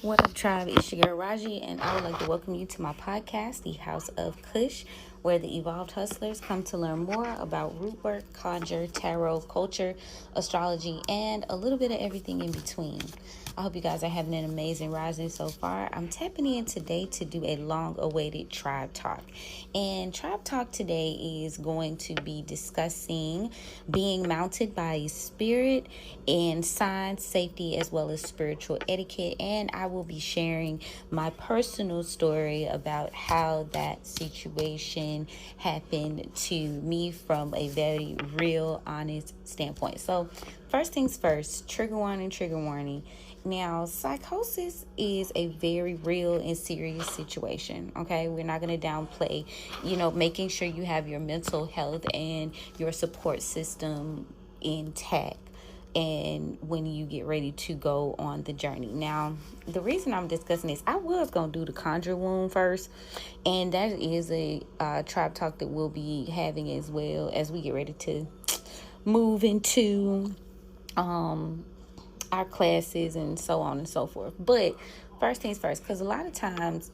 What up, tribe? It's your girl Raji, and I would like to welcome you to my podcast, the House of Cush, where the evolved hustlers come to learn more about rootwork, conjure, tarot, culture, astrology, and a little bit of everything in between. I hope you guys are having an amazing rising so far. I'm tapping in today to do a long-awaited tribe talk. And tribe talk today is going to be discussing being mounted by a spirit and signs, safety, as well as spiritual etiquette. And I will be sharing my personal story about how that situation happened to me from a very real, honest standpoint. So first things first, trigger warning. Now, psychosis is a very real and serious situation, okay? We're not going to downplay, making sure you have your mental health and your support system intact and when you get ready to go on the journey. Now, the reason I'm discussing this, I was going to do the Conjure wound first, and that is a tribe talk that we'll be having as well as we get ready to move into our classes and so on and so forth. But first things first, because a lot of times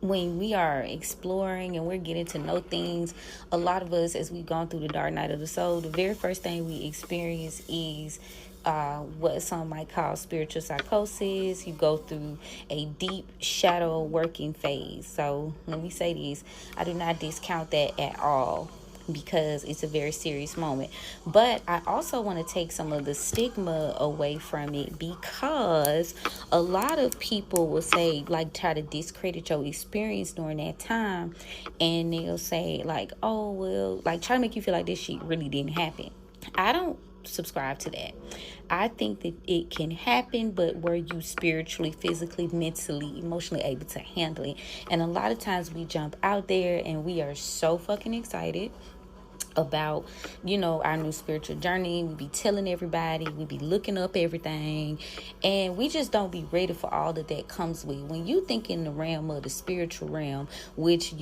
when we are exploring and we're getting to know things, a lot of us, as we've gone through the dark night of the soul, the very first thing we experience is what some might call spiritual psychosis. You go through a deep shadow working phase. So let me say this, I do not discount that at all, because it's a very serious moment. But I also want to take some of the stigma away from it, because a lot of people will say, like, try to discredit your experience during that time, and they'll say, like, oh, well, like, try to make you feel like this shit really didn't happen. I don't subscribe to that. I think that it can happen, but were you spiritually, physically, mentally, emotionally able to handle it? And a lot of times we jump out there and we are so fucking excited about our new spiritual journey. We be telling everybody, we be looking up everything, and we just don't be ready for all that comes with. When you think in the realm of the spiritual realm, which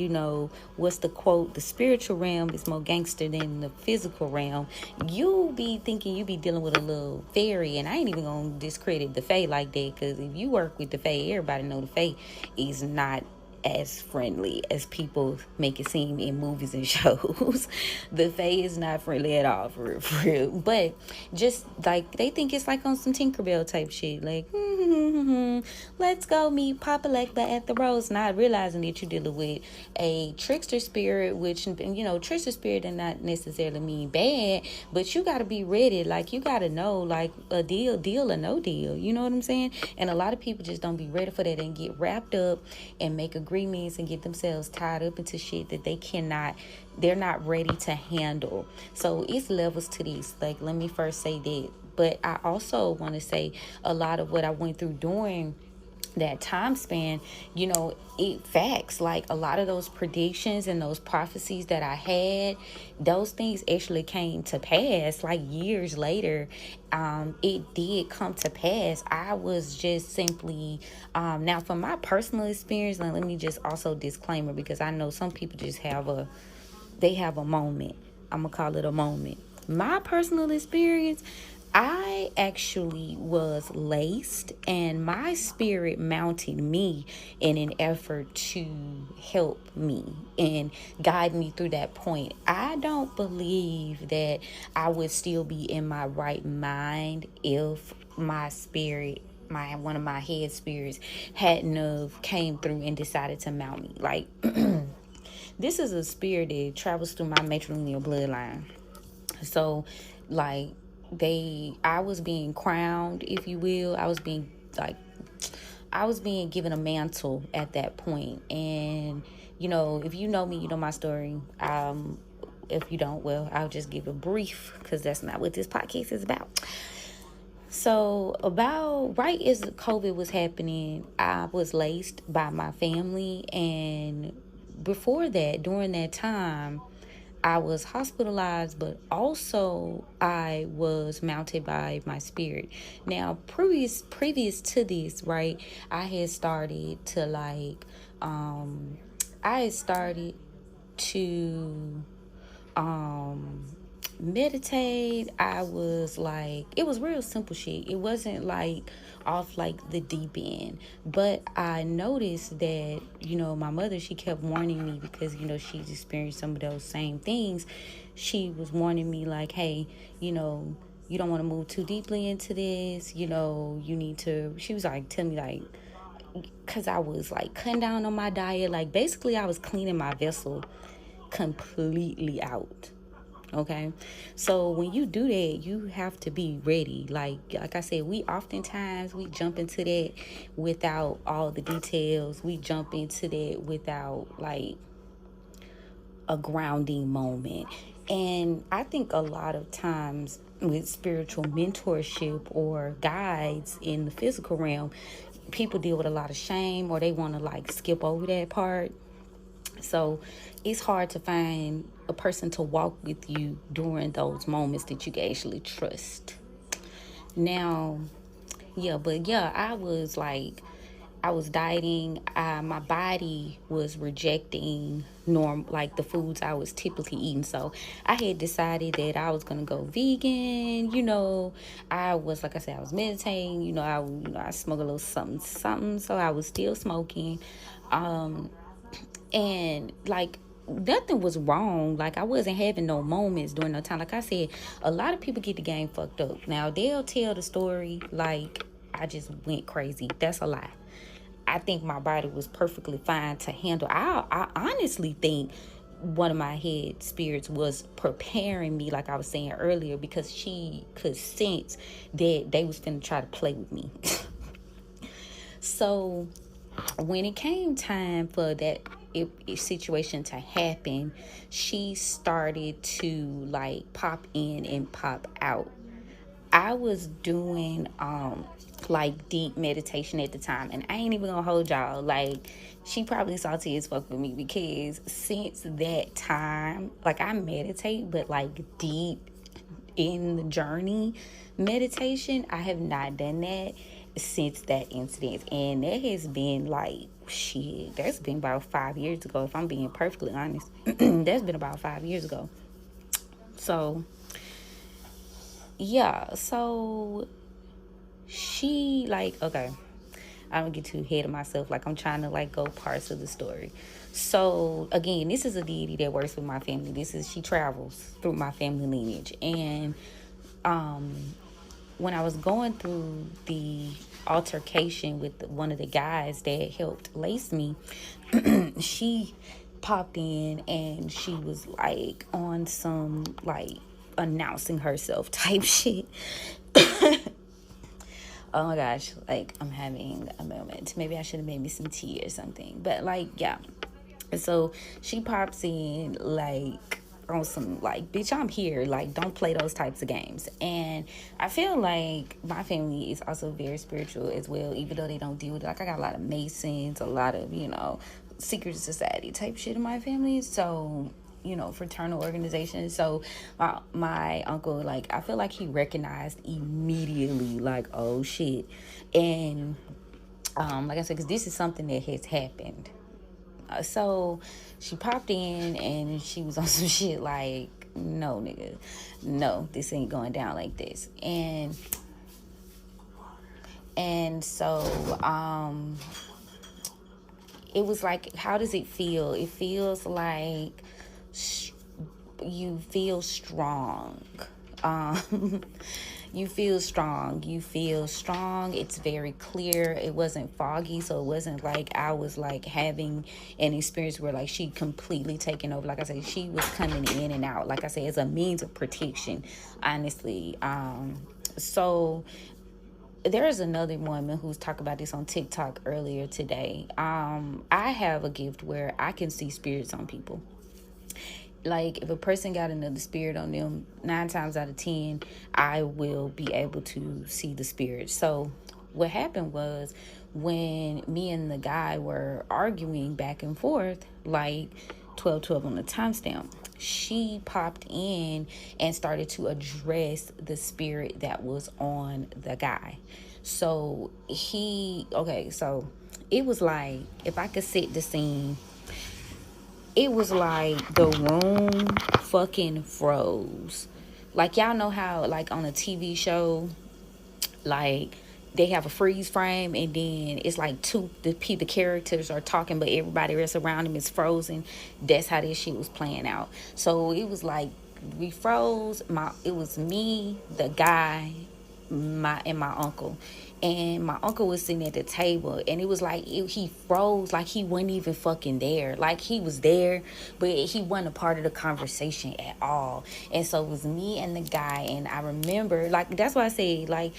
what's the quote, the spiritual realm is more gangster than the physical realm, you be thinking you be dealing with a little fairy. And I ain't even gonna discredit the fae like that, because if you work with the fae, everybody know the fae is not as friendly as people make it seem in movies and shows. The fae is not friendly at all, for real. But just like they think it's like on some Tinkerbell type shit, like let's go meet Papa Legba at the Rose, not realizing that you're dealing with a trickster spirit, which trickster spirit does not necessarily mean bad, but you got to be ready. Like, you got to know, like, a deal or no deal. You know what I'm saying? And a lot of people just don't be ready for that and get wrapped up and make agreements and get themselves tied up into shit that they're not ready to handle. So it's levels to this. Like, let me first say that. But I also want to say a lot of what I went through during that time span, it facts, like a lot of those predictions and those prophecies that I had, those things actually came to pass. Like, years later, it did come to pass. I was just simply now, from my personal experience, and let me just also disclaimer, because I know some people just have a moment. I'm gonna call it a moment. My personal experience, I actually was laced, and my spirit mounted me in an effort to help me and guide me through that point. I don't believe that I would still be in my right mind if my spirit, one of my head spirits, hadn't have came through and decided to mount me. Like, this is a spirit that travels through my matrilineal bloodline. So, like, I was being crowned, if you will. I was being given a mantle at that point. And if you know me, you know my story. If you don't, well, I'll just give a brief, because that's not what this podcast is about. So, about right as COVID was happening, I was laced by my family. And before that, during that time, I was hospitalized, but also I was mounted by my spirit. Now, previous to this, right, I had started to to meditate. I was like, it was real simple shit. It wasn't like off like the deep end. But I noticed that, my mother, she kept warning me because, she's experienced some of those same things. She was warning me like, hey, you don't want to move too deeply into this. You need to, she was like, tell me like, because I was like cutting down on my diet. Like basically I was cleaning my vessel completely out. Okay, so when you do that, you have to be ready. Like I said, we oftentimes we jump into that without all the details. We jump into that without like a grounding moment. And I think a lot of times with spiritual mentorship or guides in the physical realm, people deal with a lot of shame, or they want to like skip over that part. So it's hard to find a person to walk with you during those moments that you can actually trust. Now, I was dieting. My body was rejecting like the foods I was typically eating. So I had decided that I was gonna go vegan. I was, like I said, I was meditating. I smoke a little something. So I was still smoking, and like nothing was wrong. Like I wasn't having no moments during no time. Like I said, a lot of people get the game fucked up. Now they'll tell the story like I just went crazy. That's a lie. I think my body was perfectly fine to handle. I honestly think one of my head spirits was preparing me, like I was saying earlier, because she could sense that they was finna try to play with me. So when it came time for that situation to happen, she started to like pop in and pop out. I was doing like deep meditation at the time, and I ain't even gonna hold y'all, like she probably salty as fuck with me, because since that time, like I meditate, but like deep in the journey meditation, I have not done that since that incident. And that has been like shit, that's been about 5 years ago, if I'm being perfectly honest. That's been about 5 years ago. So yeah, so she like, okay, I don't get too ahead of myself, like I'm trying to like go parts of the story. So again, this is a deity that works with my family. She travels through my family lineage. And when I was going through the altercation with one of the guys that helped lace me, she popped in and she was like on some like announcing herself type shit. Oh my gosh, like I'm having a moment. Maybe I should have made me some tea or something. But like, yeah. So she pops in like on some like, bitch, I'm here. Like, don't play those types of games. And I feel like my family is also very spiritual as well, even though they don't deal with it. Like I got a lot of Masons, a lot of, secret society type shit in my family. So fraternal organizations. So my uncle, like I feel like he recognized immediately, like, oh shit. And like I said, because this is something that has happened. So she popped in and she was on some shit like, no nigga, no, this ain't going down like this. And so it was like, how does it feel? It feels like you feel strong. You feel strong. It's very clear. It wasn't foggy, so it wasn't like I was like having an experience where like she completely taken over. Like I said, she was coming in and out, like I said, as a means of protection, honestly. So there's another woman who's talking about this on TikTok earlier today. I have a gift where I can see spirits on people. Like if a person got another spirit on them, 9 times out of 10, I will be able to see the spirit. So what happened was, when me and the guy were arguing back and forth, like 12:12 on the timestamp, she popped in and started to address the spirit that was on the guy. So so it was like, if I could set the scene, it was like the room fucking froze. Like, y'all know how, like, on a TV show, like, they have a freeze frame, and then it's like the characters are talking, but everybody else around them is frozen. That's how this shit was playing out. So it was like we froze. It was me, the guy, my uncle. And my uncle was sitting at the table, and it was like he froze, like he wasn't even fucking there. Like, he was there, but he wasn't a part of the conversation at all. And so it was me and the guy. And I remember, like, that's why I say, like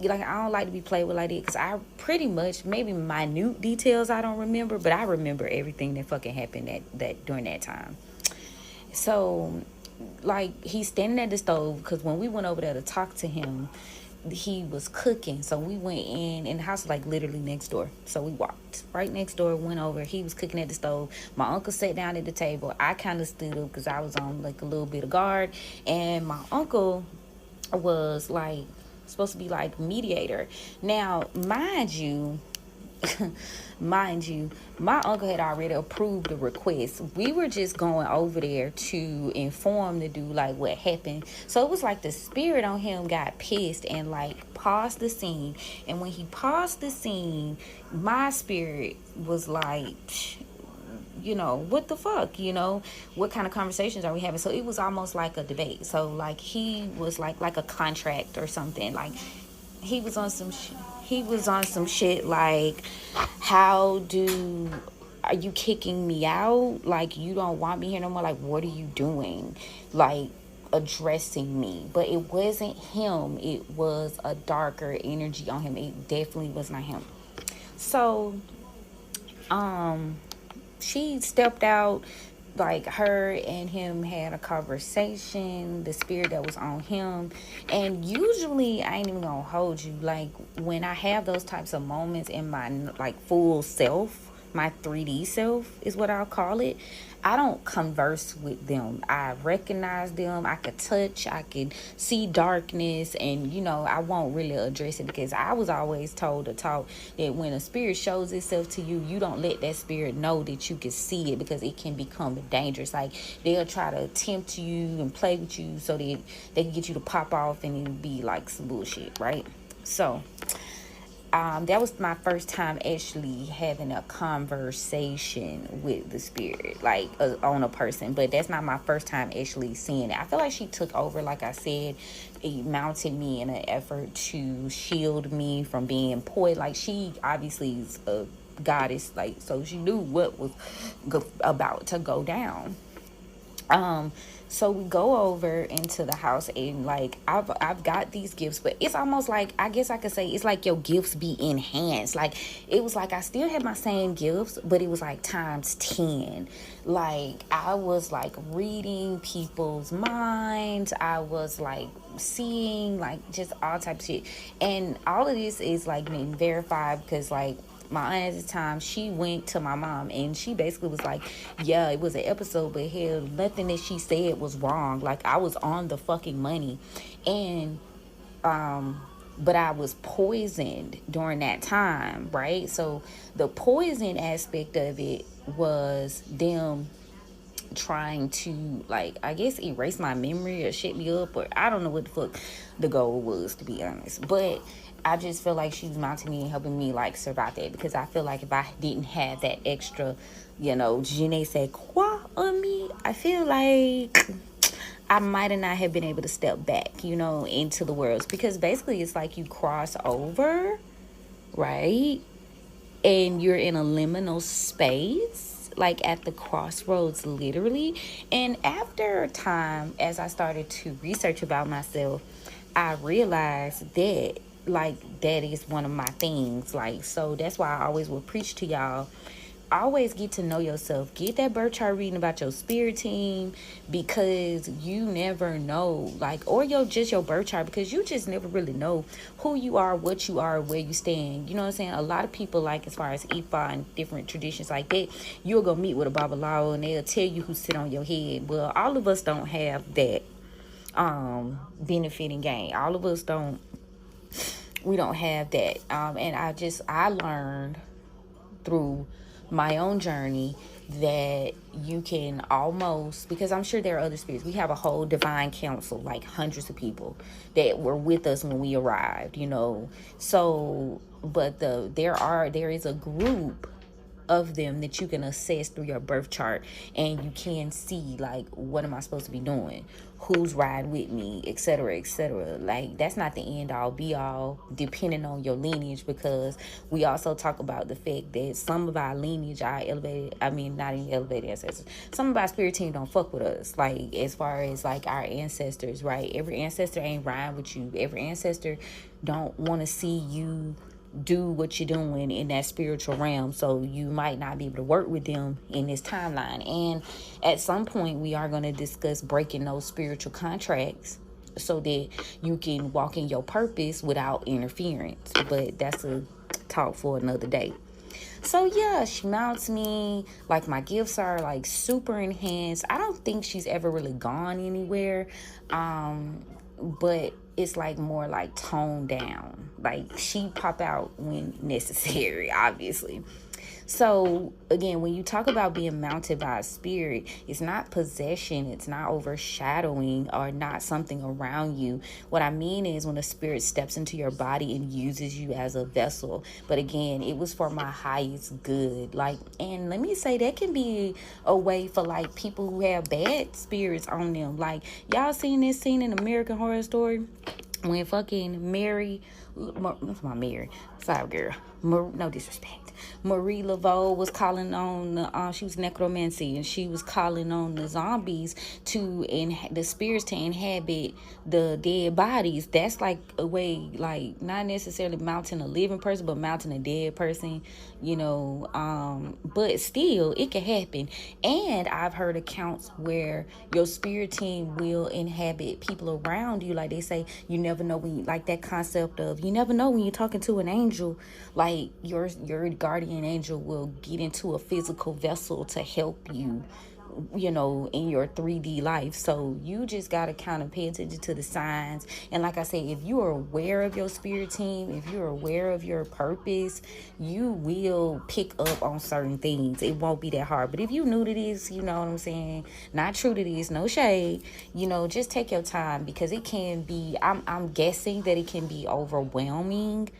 I don't like to be played with like that, because I pretty much, maybe minute details I don't remember, but I remember everything that fucking happened that during that time. So, like, he's standing at the stove, because when we went over there to talk to him, he was cooking. So we went in, and the house was like literally next door. So we walked right next door, went over. He was cooking at the stove. My uncle sat down at the table. I kind of stood up because I was on like a little bit of guard, and my uncle was like supposed to be like mediator. Now, mind you, my uncle had already approved the request. We were just going over there to inform the dude like what happened. So it was like the spirit on him got pissed and like paused the scene. And when he paused the scene, my spirit was like, what the fuck, what kind of conversations are we having? So it was almost like a debate. So like he was like a contract or something. Like he was on some shit like, are you kicking me out? Like, you don't want me here no more? Like, what are you doing? Like, addressing me. But it wasn't him. It was a darker energy on him. It definitely was not him. So she stepped out. Like, her and him had a conversation, the spirit that was on him. And usually, I ain't even gonna hold you, like, when I have those types of moments in my like full self, my 3D self is what I'll call it, I don't converse with them. I recognize them. I could touch, I could see darkness, and I won't really address it, because I was always told to talk that when a spirit shows itself to you, you don't let that spirit know that you can see it, because it can become dangerous. Like, they'll try to tempt you and play with you so that they can get you to pop off, and it'll be like some bullshit, right? So that was my first time actually having a conversation with the spirit, like on a person. But that's not my first time actually seeing it. I feel like she took over, like I said. It mounted me in an effort to shield me from being poisoned. Like, she obviously is a goddess, like, so she knew what was about to go down. So we go over into the house, and like I've got these gifts, but it's almost like, I guess I could say, it's like your gifts be enhanced. Like, it was like I still had my same gifts, but it was like times 10. Like, I was like reading people's minds. I was like seeing like just all types of shit, and all of this is like being verified, because like my aunt at the time, she went to my mom, and she basically was like, yeah, it was an episode, but hell, nothing that she said was wrong. Like, I was on the fucking money. And but I was poisoned during that time, right? So the poison aspect of it was them trying to, like, I guess erase my memory or shut me up, or I don't know what the fuck the goal was, to be honest. But I just feel like she was mounting me and helping me like survive that, because I feel like if I didn't have that extra, je ne sais quoi on me, I feel like I might have not have been able to step back, into the worlds, because basically it's like you cross over, right? And you're in a liminal space, like at the crossroads, literally. And after a time, as I started to research about myself, I realized that like that is one of my things. Like, so that's why I always will preach to y'all, always get to know yourself. Get that birth chart reading about your spirit team, because you never know, like, or your birth chart, because you just never really know who you are, what you are, where you stand. You know what I'm saying? A lot of people, like, as far as Ifa and different traditions like that, you'll go meet with a babalawo and they'll tell you who sit on your head. Well, all of us don't have that benefit and gain. All of us don't. We don't have that. And I learned through my own journey, that you can almost, because I'm sure there are other spirits. We have a whole divine council, like hundreds of people that were with us when we arrived, So, but there is a group of them that you can assess through your birth chart, and you can see, like, what am I supposed to be doing, who's riding with me, etc., etc. Like, that's not the end all be all, depending on your lineage, because we also talk about the fact that some of our lineage, our elevated, I mean, not even elevated ancestors, some of our spirit team don't fuck with us, like, as far as like our ancestors, right? Every ancestor ain't riding with you. Every ancestor don't want to see you do what you're doing in that spiritual realm, so you might not be able to work with them in this timeline. And at some point, we are going to discuss breaking those spiritual contracts so that you can walk in your purpose without interference, but that's a talk for another day. So yeah, she mounts me, like, my gifts are like super enhanced. I don't think she's ever really gone anywhere, but it's like more like toned down. Like, she pop out when necessary, obviously. So again, when you talk about being mounted by a spirit, it's not possession, it's not overshadowing, or not something around you. What I mean is when a spirit steps into your body and uses you as a vessel. But again, it was for my highest good. Like, and let me say, that can be a way for like people who have bad spirits on them. Like, y'all seen this scene in American Horror Story when fucking Mary, that's my Mary, sorry girl, no disrespect, Marie Laveau was calling on, she was necromancy, and she was calling on the zombies the spirits to inhabit the dead bodies. That's like a way, like, not necessarily mounting a living person, but mounting a dead person, but still, it can happen. And I've heard accounts where your spirit team will inhabit people around you. Like, they say, you never know when like that concept of, you never know when you're talking to an angel, like your guardian angel will get into a physical vessel to help you, in your 3D life. So you just got to kind of pay attention to the signs. And like I said, if you are aware of your spirit team, if you're aware of your purpose, you will pick up on certain things. It won't be that hard. But if you new to this, you know what I'm saying, not true to this, no shade, just take your time, because it can be, I'm guessing that it can be overwhelming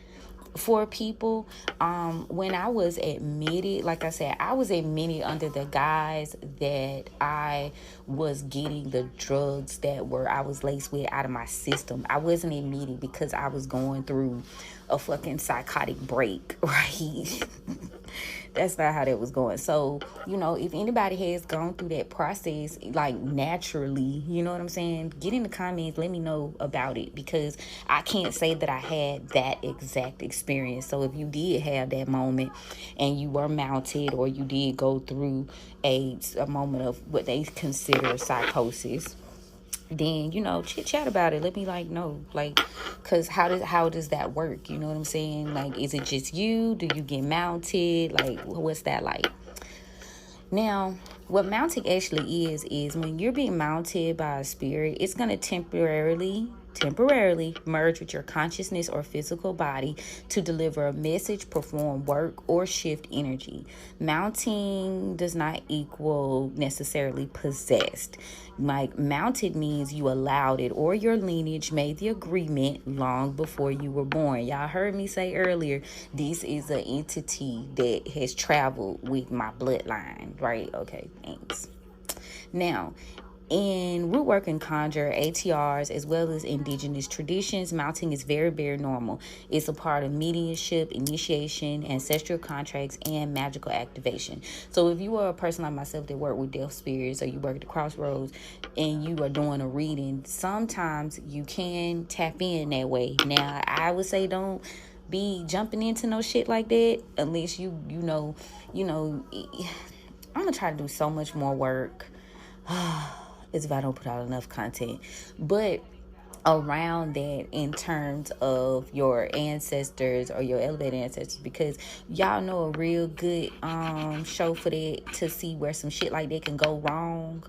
for people. When I was admitted, like I said, I was admitted under the guise that I was getting the drugs that I was laced with out of my system. I wasn't admitted because I was going through a fucking psychotic break, right? That's not how that was going. So, if anybody has gone through that process, like, naturally, you know what I'm saying? Get in the comments, let me know about it, because I can't say that I had that exact experience. So if you did have that moment and you were mounted, or you did go through a moment of what they consider psychosis, then chit chat about it. Let me know, because how does that work? You know what I'm saying? Like, is it just you? Do you get mounted? Like, what's that like? Now, what mounting actually is when you're being mounted by a spirit, it's going to temporarily merge with your consciousness or physical body to deliver a message, perform work, or shift energy. Mounting does not equal necessarily possessed. Like, mounted means you allowed it, or your lineage made the agreement long before you were born. Y'all heard me say earlier, this is an entity that has traveled with my bloodline, right? Okay, thanks. Now, in Rootwork and Conjure, ATRs, as well as indigenous traditions, mounting is very, very normal. It's a part of mediumship, initiation, ancestral contracts, and magical activation. So if you are a person like myself that work with death spirits, or you work at the crossroads and you are doing a reading, sometimes you can tap in that way. Now, I would say don't be jumping into no shit like that unless I'm gonna try to do so much more work is if I don't put out enough content, but around that, in terms of your ancestors or your elevated ancestors, because y'all know a real good show for that, to see where some shit like that can go wrong.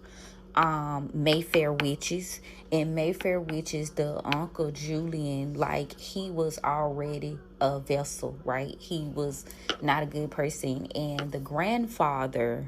Mayfair witches. And Mayfair witches, the Uncle Julian, like, he was already a vessel, right? He was not a good person. And the grandfather,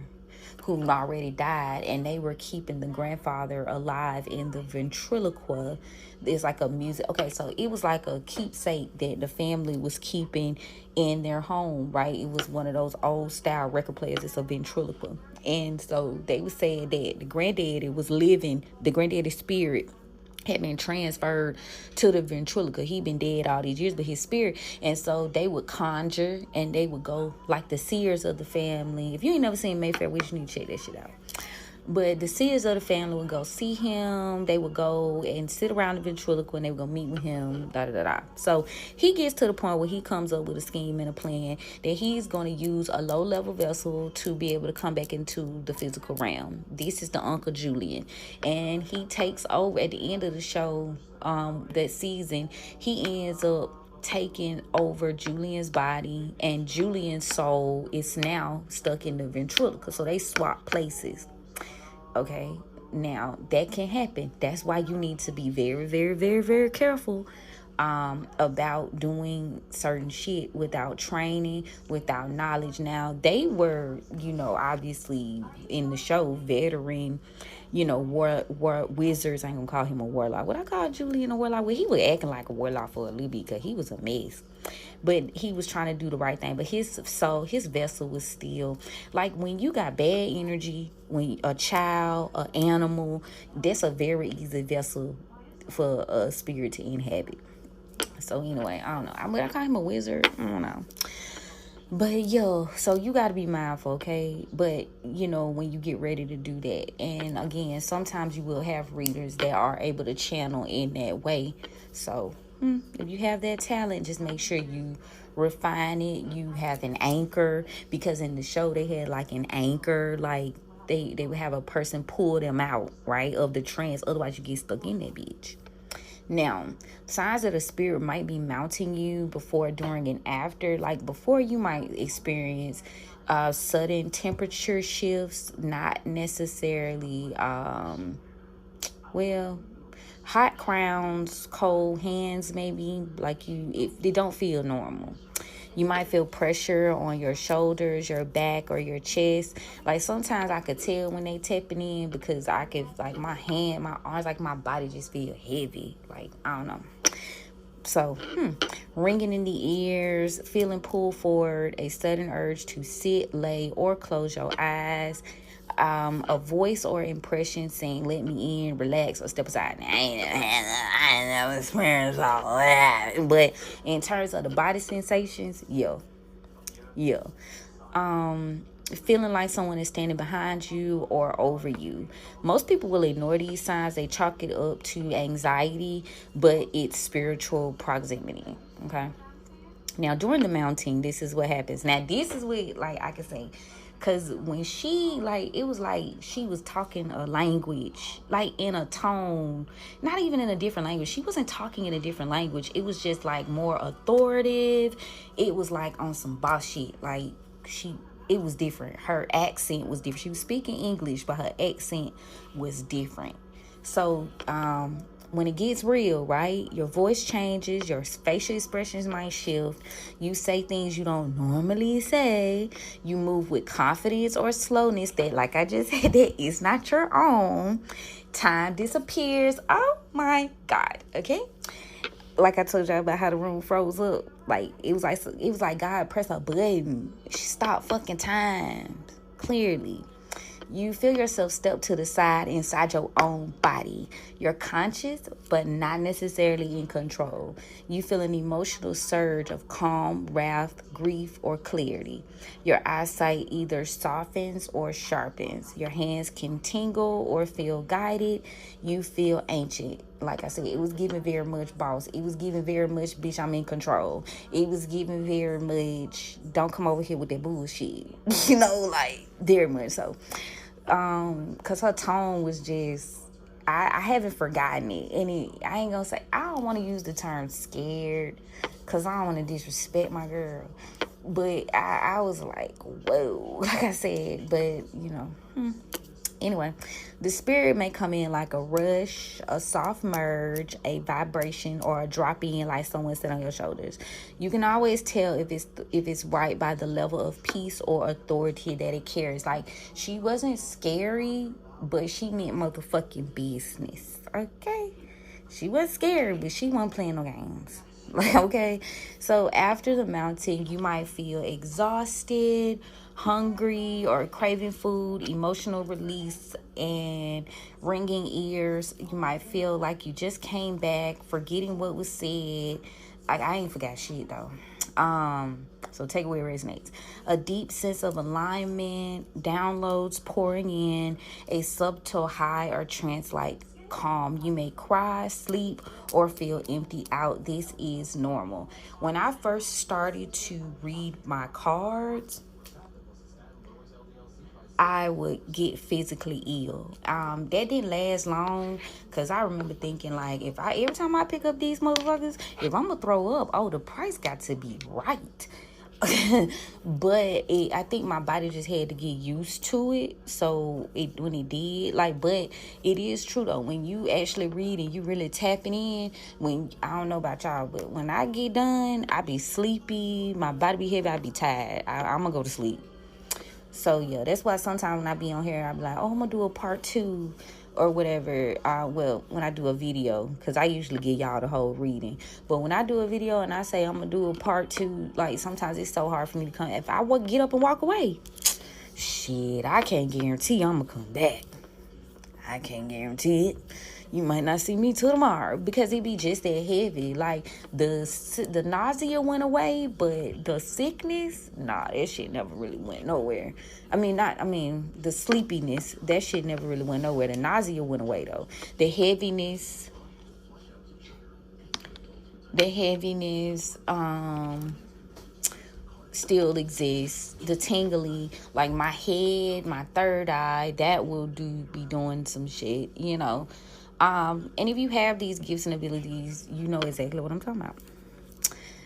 who already died, and they were keeping the grandfather alive in the ventriloquia. It's like a music. Okay, so it was like a keepsake that the family was keeping in their home, right? It was one of those old style record players. It's a ventriloquia. And so they were saying that the granddaddy was living, the granddaddy's spirit had been transferred to the ventriloquia. He'd been dead all these years, but his spirit. And so they would conjure, and they would go like the seers of the family. If you ain't never seen Mayfair Witch, you need to check that shit out. But the seers of the family would go see him. They would go and sit around the ventriloquist, and they would go meet with him, da-da-da-da. So he gets to the point where he comes up with a scheme and a plan that he's going to use a low-level vessel to be able to come back into the physical realm. This is the Uncle Julian. And he takes over at the end of the show, that season. He ends up taking over Julian's body, and Julian's soul is now stuck in the ventriloquist. So they swap places. Okay, now that can happen. That's why you need to be very, very, very, very careful about doing certain shit without training, without knowledge. Now, they were, obviously in the show, veteran, war wizards. I ain't gonna call him a warlock. What I call Julian a warlock? Well, he was acting like a warlock for a little bit because he was a mess. But he was trying to do the right thing. But his vessel was still, like, when you got bad energy, when a child, an animal, that's a very easy vessel for a spirit to inhabit. So anyway, I don't know. I call him a wizard. I don't know. But so you got to be mindful, okay? But, when you get ready to do that. And again, sometimes you will have readers that are able to channel in that way. So if you have that talent, just make sure you refine it. You have an anchor, because in the show they had like an anchor, like they would have a person pull them out, right, of the trance. Otherwise you get stuck in that bitch. Now, signs that a spirit might be mounting you before, during, and after. Like, before, you might experience sudden temperature shifts, not necessarily, hot crowns, cold hands, maybe, like if they don't feel normal. You might feel pressure on your shoulders, your back, or your chest. Like, sometimes I could tell when they tapping in, because I could, like, my hand, my arms, like, my body just feel heavy. Like, I don't know. So, ringing in the ears, feeling pulled forward, a sudden urge to sit, lay, or close your eyes. A voice or impression saying, "Let me in, relax," or "Step aside." I ain't never experienced all that. But in terms of the body sensations, feeling like someone is standing behind you or over you. Most people will ignore these signs. They chalk it up to anxiety, but it's spiritual proximity. Okay. Now, during the mounting, this is what happens. Now, this is what, like, I can say, because when she, like, it was like she was talking a language, like, in a tone, not even in a different language. She wasn't talking in a different language. It was just, like, more authoritative. It was, like, on some boss shit. Like, it was different. Her accent was different. She was speaking English, but her accent was different. So, when it gets real, right, your voice changes, your facial expressions might shift, you say things you don't normally say, you move with confidence or slowness that, like I just said, that is not your own. Time disappears. Oh my God, okay? Like I told y'all about how the room froze up. Like, it was like God pressed a button. She stopped fucking time. Clearly. You feel yourself step to the side inside your own body. You're conscious, but not necessarily in control. You feel an emotional surge of calm, wrath, grief, or clarity. Your eyesight either softens or sharpens. Your hands can tingle or feel guided. You feel ancient. Like I said, it was giving very much boss. It was giving very much, bitch, I'm in control. It was giving very much, don't come over here with that bullshit. Like, very much so. Because her tone was just, I haven't forgotten it. And I ain't gonna say, I don't want to use the term scared, because I don't want to disrespect my girl. But I was like, whoa, like I said, but, Anyway, the spirit may come in like a rush, a soft merge, a vibration, or a drop in like someone sit on your shoulders. You can always tell if it's right by the level of peace or authority that it carries. Like, she wasn't scary, but she meant motherfucking business. Okay? She was scary, but she wasn't playing no games. Like, okay? So after the mountain, you might feel exhausted, hungry, or craving food, emotional release, and ringing ears. You might feel like you just came back, forgetting what was said. Like, I ain't forgot shit, though. So take away where it resonates. A deep sense of alignment, downloads pouring in, a subtle high or trance-like calm. You may cry, sleep, or feel empty out. This is normal. When I first started to read my cards, I would get physically ill. That didn't last long, because I remember thinking, like, every time I pick up these motherfuckers, if I'm gonna throw up, the price got to be right. But I think my body just had to get used to it. So when it did, like, but it is true though, when you actually read and you really tapping in, I don't know about y'all, but when I get done, I be sleepy, my body be heavy, I be tired. I'm gonna go to sleep. So yeah, that's why sometimes when I be on here, I be like, I'm gonna do a part 2 or whatever. When I do a video, because I usually give y'all the whole reading. But when I do a video and I say I'm gonna do a part 2, like, sometimes it's so hard for me to come. If I would get up and walk away, shit, I can't guarantee I'm gonna come back. I can't guarantee it. You might not see me till tomorrow, because it be just that heavy. Like, the nausea went away, but the sickness, nah, that shit never really went nowhere. The sleepiness, that shit never really went nowhere. The nausea went away though. The heaviness, still exists. The tingly, like my head, my third eye, that will be doing some shit, and if you have these gifts and abilities, you know exactly what I'm talking about.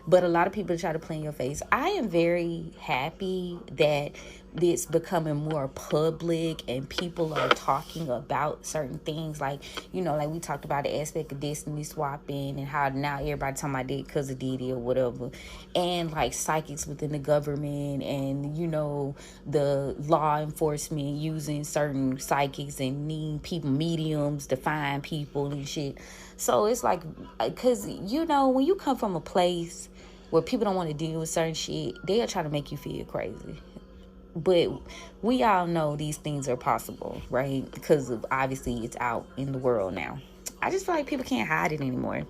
But a lot of people try to play in your face. I am very happy that it's becoming more public and people are talking about certain things. Like, like we talked about the aspect of destiny swapping and how now everybody talking about it because of Diddy or whatever. And like psychics within the government and, the law enforcement using certain psychics and needing people, mediums to find people and shit. So it's like, because, when you come from a place where people don't want to deal with certain shit, they'll try to make you feel crazy. But we all know these things are possible, right? Because obviously it's out in the world now. I just feel like people can't hide it anymore.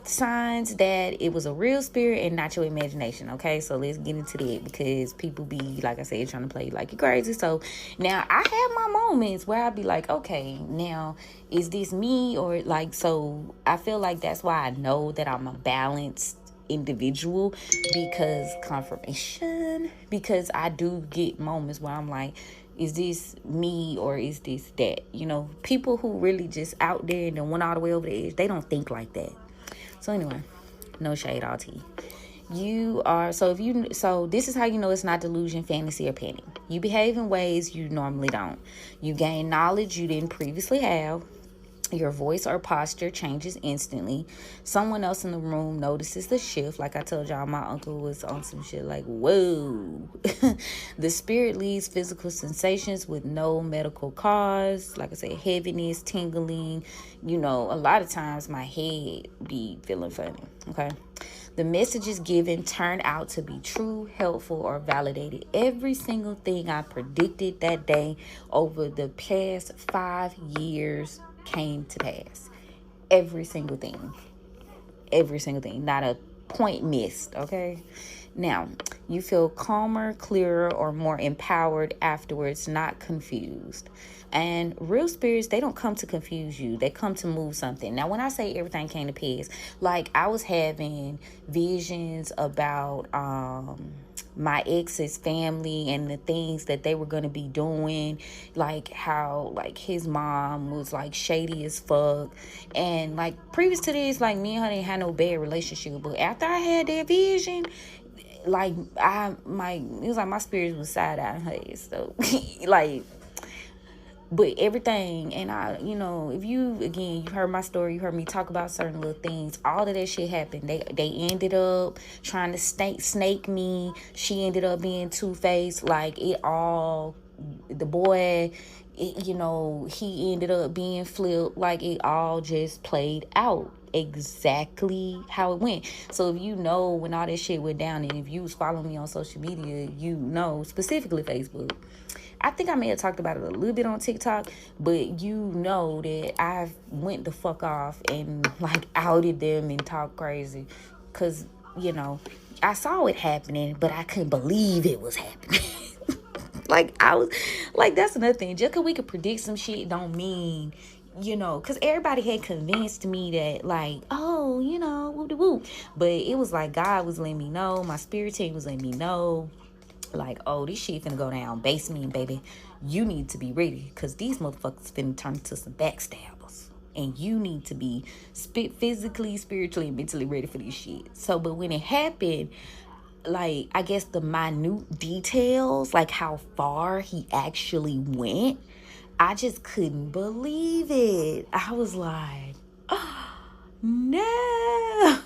Signs that it was a real spirit and not your imagination. Okay, so let's get into that, because people be, like I said, trying to play like you're crazy. So now I have my moments where I be like, okay, now is this me? Or like, so I feel like that's why I know that I'm a balanced individual, because I do get moments where I'm like, is this me or is this that? People who really just out there and then went all the way over the edge, they don't think like that. So anyway, no shade, all tea. So this is how you know it's not delusion, fantasy, or panic. You behave in ways you normally don't. You gain knowledge you didn't previously have. Your voice or posture changes instantly. Someone else in the room notices the shift. Like I told y'all, my uncle was on some shit like, whoa. The spirit leaves physical sensations with no medical cause. Like I said, heaviness, tingling. A lot of times my head be feeling funny. Okay. The messages given turned out to be true, helpful, or validated. Every single thing I predicted that day over the past 5 years came to pass. Every single thing, not a point missed. Okay. Now you feel calmer, clearer, or more empowered afterwards, not confused. And real spirits, they don't come to confuse you, they come to move something. Now when I say everything came to pass, like I was having visions about my ex's family and the things that they were going to be doing, like how like his mom was like shady as fuck, and like previous to this, like me and her didn't have no bad relationship, but after I had that vision, like it was like my spirit was side-eyeing her. So like But everything, and I, if you, again, you heard my story, you heard me talk about certain little things, all of that shit happened. They ended up trying to snake me. She ended up being two-faced. Like, the boy, he ended up being flipped. Like, it all just played out exactly how it went. So if you know when all this shit went down, and if you was following me on social media, specifically Facebook, I think I may have talked about it a little bit on TikTok, but that I went the fuck off and like outed them and talked crazy, because I saw it happening, but I couldn't believe it was happening. Like, I was like, that's another thing. Just because we could predict some shit don't mean, because everybody had convinced me that, like, oh, whoop-de-whoop. But it was like God was letting me know, my spirit team was letting me know, like, oh, this shit finna go down. Base me, baby. You need to be ready, because these motherfuckers finna turn into some backstabbers. And you need to be physically, spiritually, and mentally ready for this shit. So, but when it happened, like, I guess the minute details, like how far he actually went, I just couldn't believe it. I was like, oh, no.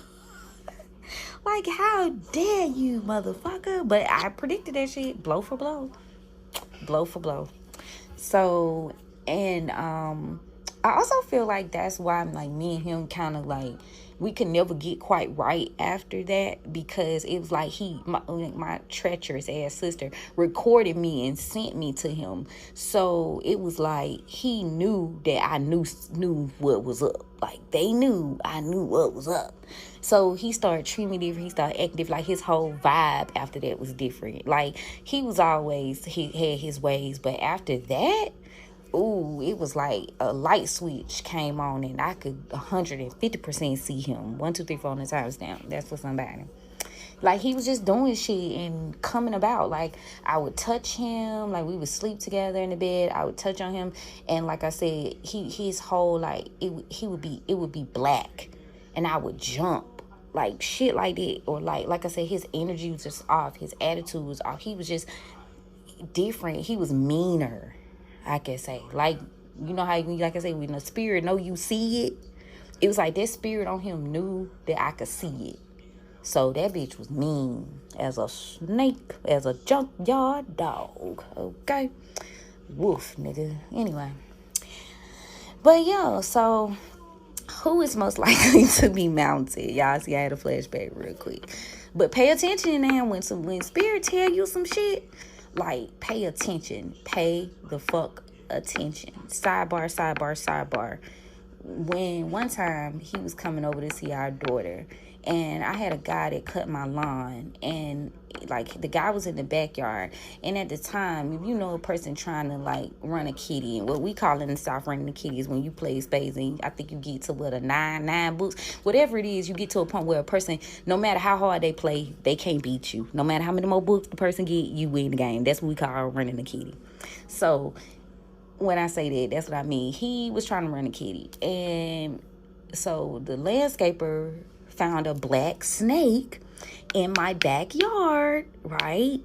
Like, how dare you, motherfucker? But I predicted that shit, blow for blow. Blow for blow. So, and I also feel like that's why, like, me and him kind of, like, we could never get quite right after that, because it was like my treacherous ass sister recorded me and sent me to him. So it was like he knew that I knew what was up. Like, they knew I knew what was up. So he started treating me different. He started acting different. Like, his whole vibe after that was different. Like, he had his ways, but after that, ooh, it was like a light switch came on, and I could 150% see him. 1, 2, 3, 4 on the times down. That's for somebody. Like, he was just doing shit and coming about. Like, I would touch him. Like, we would sleep together in the bed. I would touch on him, and like I said, his whole, like, it would be black, and I would jump. Like, shit like that. Or like I said, his energy was just off. His attitude was off. He was just different. He was meaner, I can say. Like, how, like I say, when the spirit know you see it, it was like that spirit on him knew that I could see it. So that bitch was mean as a snake, as a junkyard dog. Okay? Woof, nigga. Anyway. But yeah, so who is most likely to be mounted? Y'all see, I had a flashback real quick. But pay attention now when spirit tell you some shit. Like, pay attention. Pay the fuck attention. Sidebar. When one time he was coming over to see our daughter, and I had a guy that cut my lawn, and like, the guy was in the backyard, and at the time, if you know a person trying to like run a kitty, and what we call in the South running the kitty is when you play spades, and I think you get to what, a nine books, whatever it is, you get to a point where a person, no matter how hard they play, they can't beat you. No matter how many more books the person get, you win the game. That's what we call running the kitty. So when I say that, that's what I mean. He was trying to run a kitty, and so the landscaper found a black snake in my backyard, right?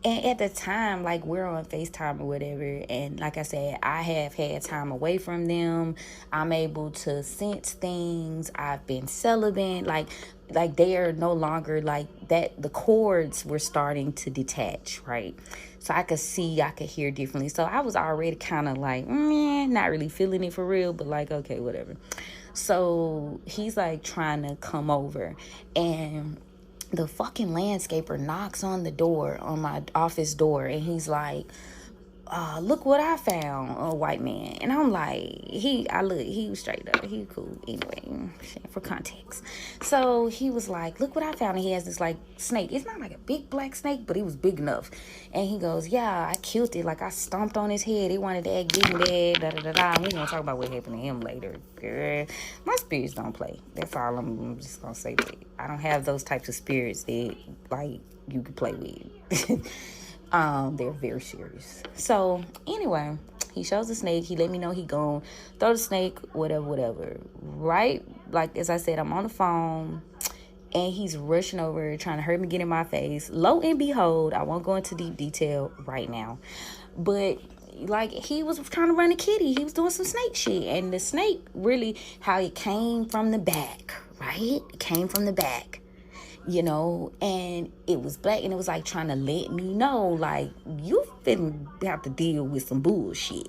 And at the time, like, we're on FaceTime or whatever, and like I said, I have had time away from them. I'm able to sense things. I've been celibate. Like they are no longer like that. The cords were starting to detach, right? So I could see, I could hear differently. So I was already kind of like, not really feeling it for real, but like, okay, whatever. So he's like trying to come over, and the fucking landscaper knocks on the door, on my office door, and he's like, look what I found, a white man. And I'm like, he was straight up, he cool anyway, for context. So he was like, look what I found. And he has this like snake. It's not like a big black snake, but it was big enough. And he goes, yeah, I killed it. Like, I stomped on his head. He wanted to act big and bad, da-da-da-da. And we're gonna talk about what happened to him later. Girl, my spirits don't play. That's all. I'm just gonna say that. I don't have those types of spirits that like you can play with. They're very serious. So anyway, he shows the snake. He let me know he gone. Throw the snake, whatever. Right? Like, as I said, I'm on the phone, and he's rushing over, trying to hurt me, get in my face. Lo and behold, I won't go into deep detail right now, but like he was trying to run a kitty. He was doing some snake shit. And the snake really, how it came from the back, right? It came from the back, you know, and it was black, and it was like trying to let me know, like, you finna have to deal with some bullshit.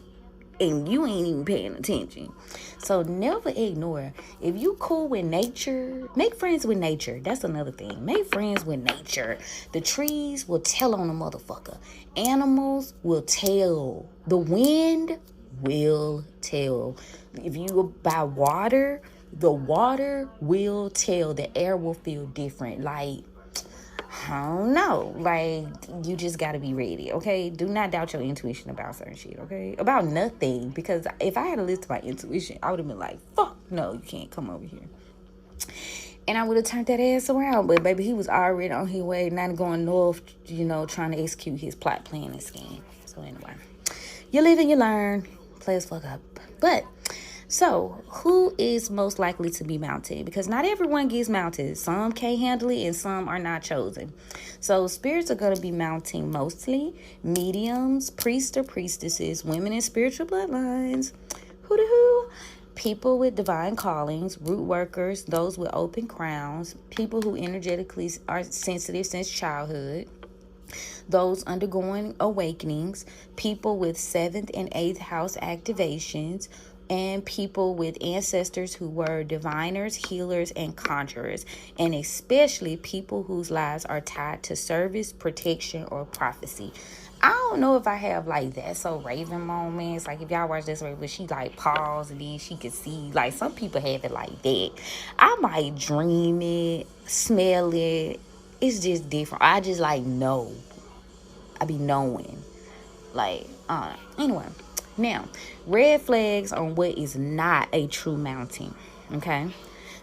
And you ain't even paying attention. So never ignore. If you cool with nature, make friends with nature. That's another thing. Make friends with nature. The trees will tell on a motherfucker. Animals will tell. The wind will tell. If you buy water, the water will tell. The air will feel different. Like, I don't know. Like, you just got to be ready, okay? Do not doubt your intuition about certain shit, okay? About nothing. Because if I had a list of my intuition, I would have been like, fuck, no, you can't come over here. And I would have turned that ass around. But, baby, he was already on his way, not going north, you know, trying to execute his plot, plan, and scheme. So, anyway. You live and you learn. Play as fuck up. But... so, who is most likely to be mounted? Because not everyone gets mounted. Some can't handle it and some are not chosen. So, spirits are going to be mounting mostly mediums, priests or priestesses, women in spiritual bloodlines, who people with divine callings, root workers, those with open crowns, people who energetically are sensitive since childhood, those undergoing awakenings, people with 7th and 8th house activations, and people with ancestors who were diviners, healers, and conjurers, and especially people whose lives are tied to service, protection, or prophecy. I don't know if I have like that so Raven moments. Like if y'all watch this Raven, she like pause and then she can see. Like some people have it like that. I might dream it, smell it. It's just different. I just like know. I be knowing. Like, anyway. Now, red flags on what is not a true mounting, okay?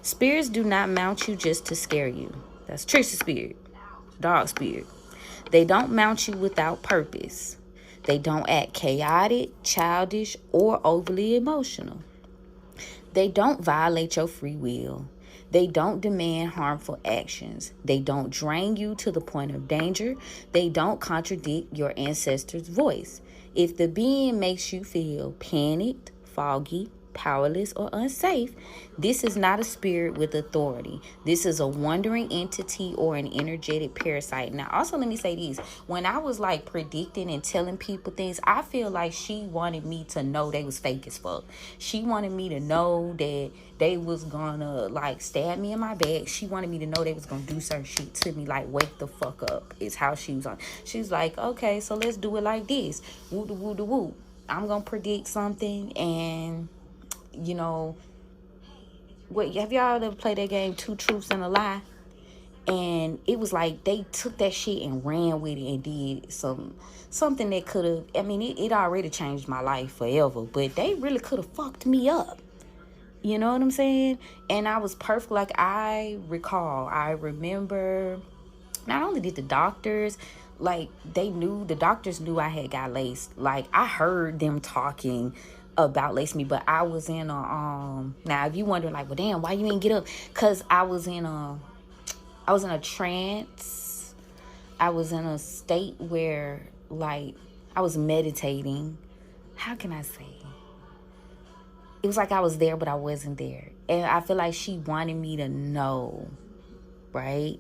Spirits do not mount you just to scare you. That's Trisha spirit, dog spirit. They don't mount you without purpose. They don't act chaotic, childish, or overly emotional. They don't violate your free will. They don't demand harmful actions. They don't drain you to the point of danger. They don't contradict your ancestor's voice. If the being makes you feel panicked, foggy, powerless, or unsafe, this is not a spirit with authority. This is a wandering entity or an energetic parasite. Now, also let me say this. When I was like predicting and telling people things, I feel like she wanted me to know they was fake as fuck. She wanted me to know that they was gonna like stab me in my back. She wanted me to know they was gonna do certain shit to me, like wake the fuck up is how she was on. She was like, okay, so let's do it like this. Woo da woo da woo. I'm gonna predict something, and you know, what, have y'all ever played that game, Two Truths and a Lie? And it was like they took that shit and ran with it and did something that could have, I mean, it already changed my life forever, but they really could have fucked me up. You know what I'm saying? And I was perfect. Like I remember, not only did the doctors, like the doctors knew I had got laced. Like I heard them talking about lacing me, but I was in a now if you wondering like, well damn, why you ain't get up? Cause I was in a trance. I was in a state where like I was meditating. How can I say? It was like I was there but I wasn't there. And I feel like she wanted me to know, right?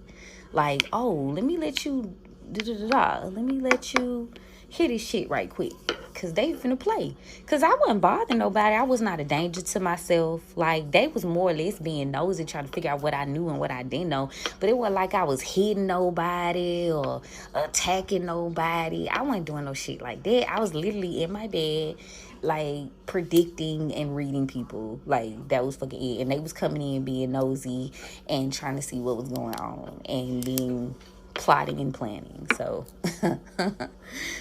Like, oh, let me let you let me let you hear this shit right quick. Cause they finna play. Cause I wasn't bothering nobody. I was not a danger to myself. Like they was more or less being nosy, trying to figure out what I knew and what I didn't know. But it wasn't like I was hitting nobody or attacking nobody. I wasn't doing no shit like that. I was literally in my bed, like predicting and reading people. Like that was fucking it. And they was coming in being nosy and trying to see what was going on and then plotting and planning. So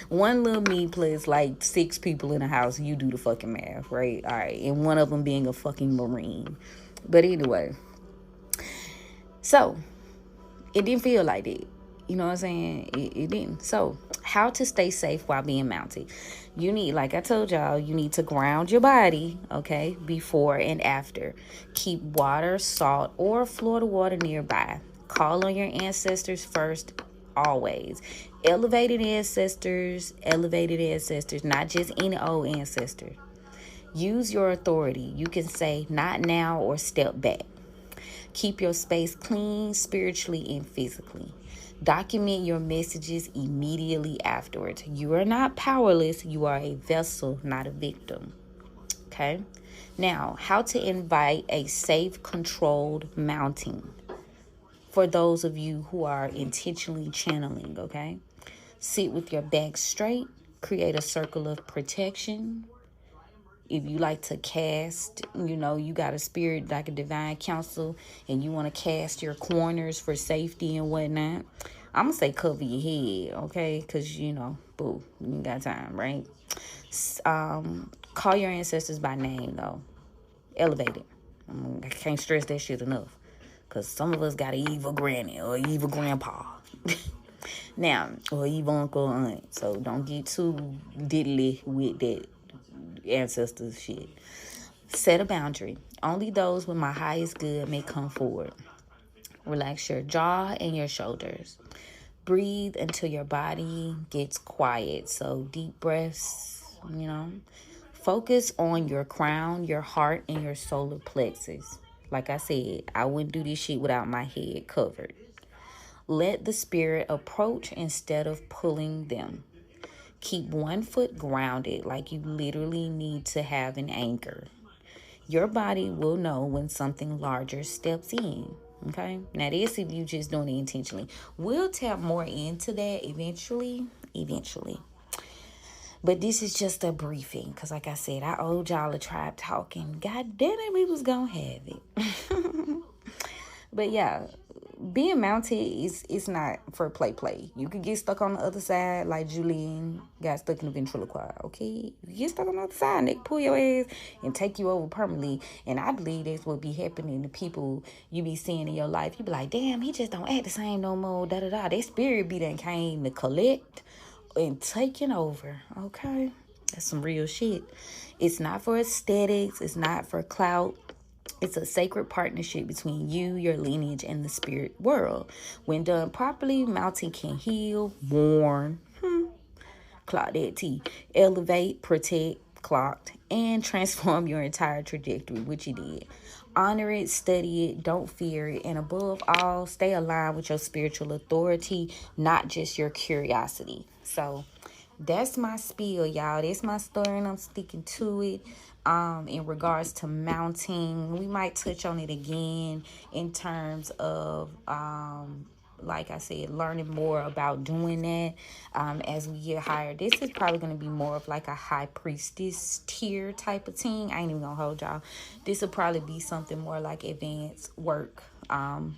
one little me plus like 6 people in a house. You do the fucking math, right? All right. And one of them being a fucking Marine. But anyway, so it didn't feel like that. You know what I'm saying? It didn't. So how to stay safe while being mounted? You need, like I told y'all, you need to ground your body, okay, before and after. Keep water, salt, or Florida water nearby. Call on your ancestors first, always. Elevated ancestors, not just any old ancestor. Use your authority. You can say, not now, or step back. Keep your space clean spiritually and physically. Document your messages immediately afterwards. You are not powerless. You are a vessel, not a victim. Okay? Now, how to invite a safe, controlled mounting for those of you who are intentionally channeling, okay? Sit with your back straight. Create a circle of protection. If you like to cast, you got a spirit like a divine counsel and you want to cast your corners for safety and whatnot, I'm going to say cover your head, okay? Because, boo, you got time, right? Call your ancestors by name, though. Elevate it. I can't stress that shit enough. Because some of us got an evil granny or evil grandpa. Now, or evil uncle or aunt. So don't get too diddly with that ancestors shit. Set a boundary. Only those with my highest good may come forward. Relax your jaw and your shoulders. Breathe until your body gets quiet. So deep breaths, Focus on your crown, your heart, and your solar plexus. Like I said, I wouldn't do this shit without my head covered. Let the spirit approach instead of pulling them. Keep one foot grounded, like you literally need to have an anchor. Your body will know when something larger steps in. Okay? Now, this if you just doing it intentionally. We'll tap more into that eventually. But this is just a briefing. Because like I said, I owed y'all a tribe talking. God damn it, we was going to have it. But yeah, being mounted is not for play. You could get stuck on the other side like Julian got stuck in the ventriloquist, okay? You get stuck on the other side, they pull your ass and take you over permanently. And I believe that's what be happening to people you be seeing in your life. You be like, damn, he just don't act the same no more, da-da-da. That spirit be done came to collect and taking over, okay? That's some real shit. It's not for aesthetics. It's not for clout. It's a sacred partnership between you, your lineage, and the spirit world. When done properly, mounting can heal, warn, clock that T, elevate, protect, clocked, and transform your entire trajectory, which you did. Honor it, study it, don't fear it, and above all, stay aligned with your spiritual authority, not just your curiosity. So that's my spiel, y'all. That's my story, and I'm sticking to it. In regards to mounting, we might touch on it again in terms of like I said, learning more about doing that as we get higher. This is probably going to be more of like a high priestess tier type of thing. I ain't even gonna hold y'all. This will probably be something more like advanced work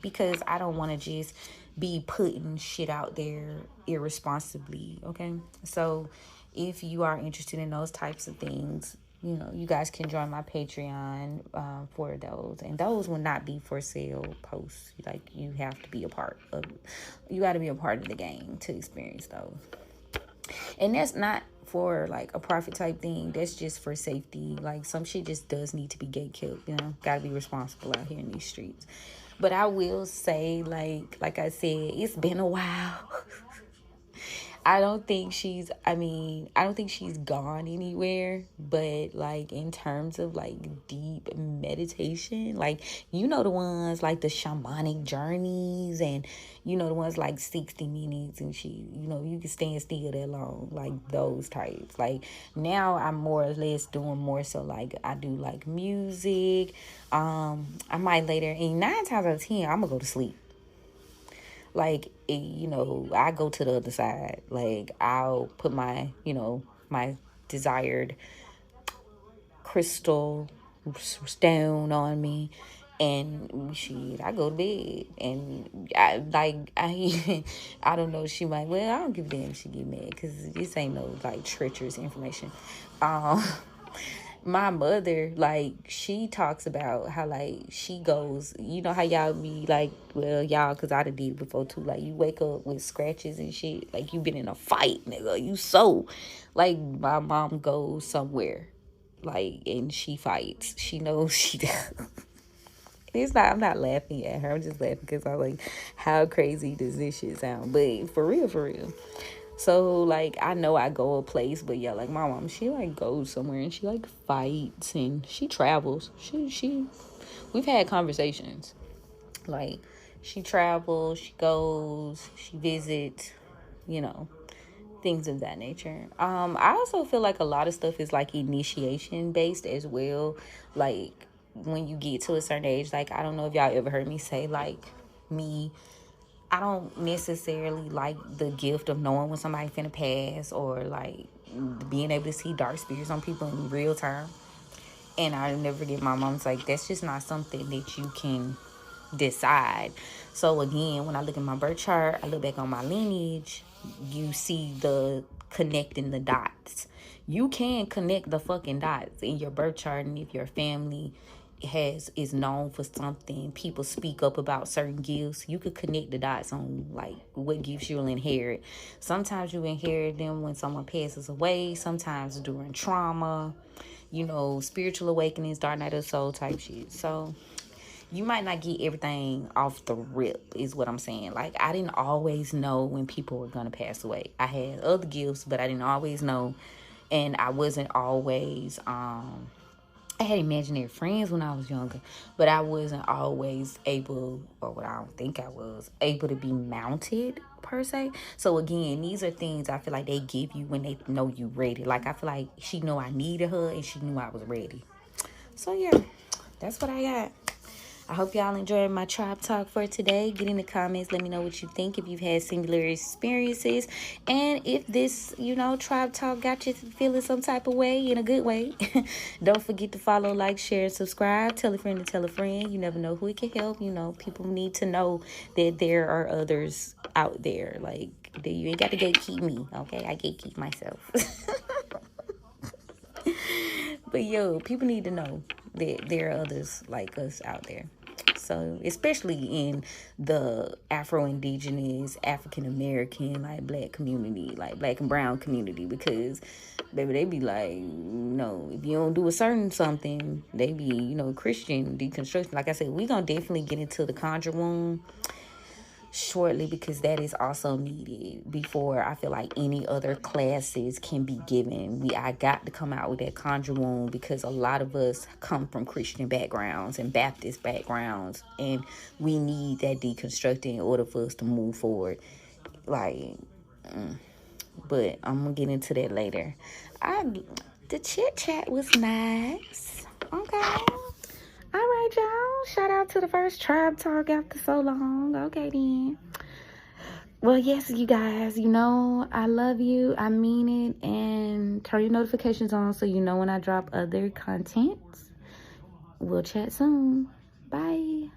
because I don't want to just be putting shit out there irresponsibly, okay? So if you are interested in those types of things, you guys can join my Patreon for those. And those will not be for sale posts. Like, you have to be a part of, you got to be a part of the game to experience those. And that's not for like a profit type thing. That's just for safety. Like, some shit just does need to be gatekept, got to be responsible out here in these streets. But I will say, like I said, it's been a while. I don't think she's gone anywhere, but like in terms of like deep meditation, like, the ones like the shamanic journeys and, the ones like 60 minutes and you can stand still that long, like those types. Like now I'm more or less doing more so like I do like music. I might later, and 9 times out of 10, I'm gonna go to sleep. Like, I go to the other side. Like, I'll put my, my desired crystal stone on me, and I go to bed. And I don't know, she might, well, I don't give a damn if she get mad, because this ain't no, like, treacherous information. My mother, like, she talks about how, like, she goes, how y'all be, like, well, y'all, because I done did it before, too. Like, you wake up with scratches and shit. Like, you been in a fight, nigga. You so. Like, my mom goes somewhere, like, and she fights. She knows she does. I'm not laughing at her. I'm just laughing because I'm like, how crazy does this shit sound? But for real. So, like, I know I go a place, but yeah, like, my mom, she, like, goes somewhere and she, like, fights and she travels. We've had conversations. Like, she travels, she goes, she visits, you know, things of that nature. I also feel like a lot of stuff is, like, initiation based as well. Like, when you get to a certain age, like, I don't know if y'all ever heard me say, like, me, I don't necessarily like the gift of knowing when somebody finna pass, or like being able to see dark spirits on people in real time. And I never forget, my mom's like, that's just not something that you can decide. So again, when I look at my birth chart, I look back on my lineage, you see the connecting the dots. You can connect the fucking dots in your birth chart, and if your family is known for something, people speak up about certain gifts, you could connect the dots on like what gifts you'll inherit. Sometimes you inherit them when someone passes away, sometimes during trauma, spiritual awakenings, dark night of the soul type shit. So you might not get everything off the rip, is what I'm saying. Like, I didn't always know when people were gonna pass away. I had other gifts, but I didn't always know. And I wasn't always I had imaginary friends when I was younger, but I wasn't always able, or what I don't think I was, able to be mounted per se. So again, these are things I feel like they give you when they know you ready. Like, I feel like she knew I needed her and she knew I was ready. So yeah, that's what I got. I hope y'all enjoyed my tribe talk for today. Get in the comments. Let me know what you think, if you've had similar experiences. And if this, tribe talk got you feeling some type of way, in a good way. Don't forget to follow, like, share, and subscribe. Tell a friend to tell a friend. You never know who it can help. People need to know that there are others out there. Like, you ain't got to gatekeep me, okay? I gatekeep myself. But people need to know that there are others like us out there. So, especially in the Afro-Indigenous, African-American, like, black community, like black and brown community, because baby, they be like, if you don't do a certain something, they be, Christian deconstruction. Like I said, we gonna definitely get into the Conjure womb shortly, because that is also needed before I feel like any other classes can be given. I got to come out with that Conjure wound, because a lot of us come from Christian backgrounds and Baptist backgrounds, and we need that deconstructing in order for us to move forward. But I'm gonna get into that later. The chit chat was nice. Okay. All right, y'all. Shout out to the first tribe talk after so long. Okay, then. Well, yes, you guys, I love you. I mean it. And turn your notifications on so you know when I drop other content. We'll chat soon. Bye.